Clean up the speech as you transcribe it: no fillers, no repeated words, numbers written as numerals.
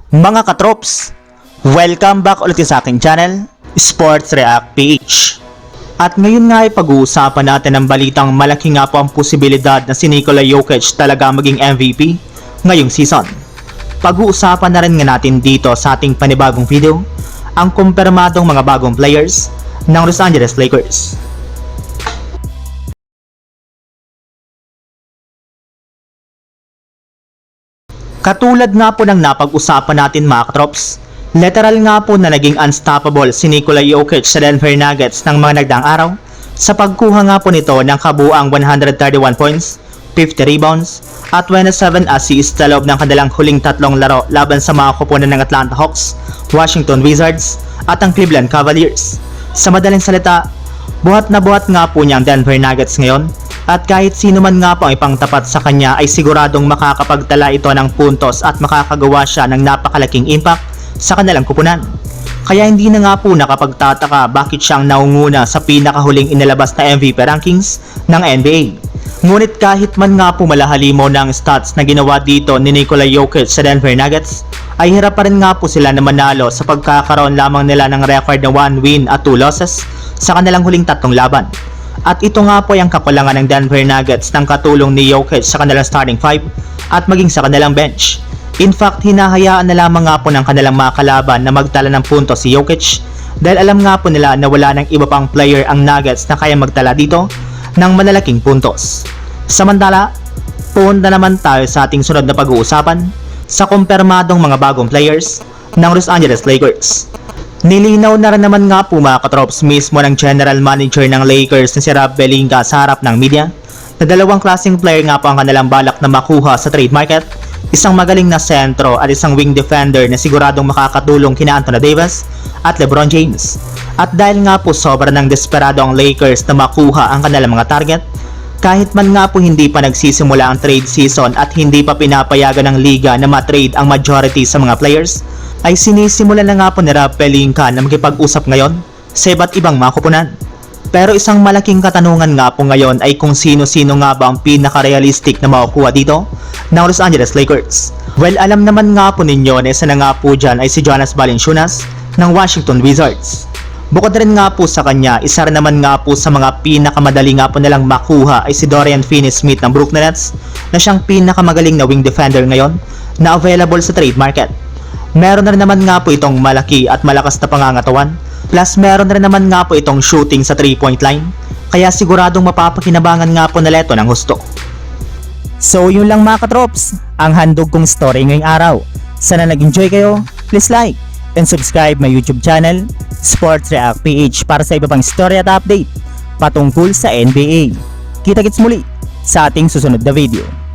Mga katrops, welcome back ulit sa aking channel, Sports React PH. At ngayon nga ay pag-uusapan natin ang balitang malaki nga po ang posibilidad na si Nikola Jokic talaga maging MVP ngayong season. Pag-uusapan na rin nga natin dito sa ating panibagong video ang kumpirmadong mga bagong players ng Los Angeles Lakers. Katulad nga po ng napag-usapan natin mga katrops, literal nga po na naging unstoppable si Nikola Jokic sa Denver Nuggets ng mga nagdaang araw sa pagkuha nga po nito ng kabuuang 131 points, 50 rebounds, at 27 assists sa loob ng kanilang huling tatlong laro laban sa mga koponan ng Atlanta Hawks, Washington Wizards, at ang Cleveland Cavaliers. Sa madaling salita, buhat na buhat nga po niya ang Denver Nuggets ngayon. At kahit sino man nga po ang ipangtapat sa kanya ay siguradong makakapagtala ito ng puntos at makakagawa siya ng napakalaking impact sa kanilang kupunan. Kaya hindi na nga po nakapagtataka bakit siyang naunguna sa pinakahuling inilabas na MVP rankings ng NBA. Ngunit kahit man nga po malahalimo ng stats na ginawa dito ni Nikola Jokic sa Denver Nuggets, ay hirap pa rin nga po sila na manalo sa pagkakaroon lamang nila ng record na 1 win at 2 losses sa kanilang huling tatlong laban. At ito nga po yung kakulangan ng Denver Nuggets ng katulong ni Jokic sa kanilang starting 5 at maging sa kanilang bench. In fact, hinahayaan na lamang nga po ng kanilang mga kalaban na magtala ng puntos si Jokic dahil alam nga po nila na wala ng iba pang player ang Nuggets na kaya magtala dito ng malalaking puntos. Samantala, punta naman tayo sa ating sunod na pag-uusapan sa kumpirmadong mga bagong players ng Los Angeles Lakers. Nilinaw na rin naman nga po mga katrops mismo ng general manager ng Lakers na si Rob Pelinka sa harap ng media na dalawang klaseng player nga po ang kanilang balak na makuha sa trade market, isang magaling na sentro at isang wing defender na siguradong makakatulong kina Anthony Davis at LeBron James. At dahil nga po sobra ng desperado ang Lakers na makuha ang kanilang mga target, kahit man nga po hindi pa nagsisimula ang trade season at hindi pa pinapayagan ng liga na matrade ang majority sa mga players, ay sinisimula na nga po ni Rob Pelinka na makipag-usap ngayon sa iba't ibang mga kupunan. Pero isang malaking katanungan nga po ngayon ay kung sino-sino nga ba ang pinaka-realistic na makukuha dito ng Los Angeles Lakers. Well, alam naman nga po ninyo na isa na nga po dyan ay si Jonas Valanciunas ng Washington Wizards. Bukod rin nga po sa kanya, isa rin naman nga po sa mga pinakamadali nga po nilang makuha ay si Dorian Finney-Smith ng Brooklyn Nets na siyang pinakamagaling na wing defender ngayon na available sa trade market. Meron na rin naman nga po itong malaki at malakas na pangangatawan, plus meron na rin naman nga po itong shooting sa 3-point line, kaya siguradong mapapakinabangan nga po nila ito ng husto. So yun lang mga katrops, ang handog kong story ngayong araw. Sana nag-enjoy kayo, please like and subscribe my YouTube channel, Sports React PH, para sa iba pang story at update patungkol sa NBA. Kita-kits muli sa ating susunod na video.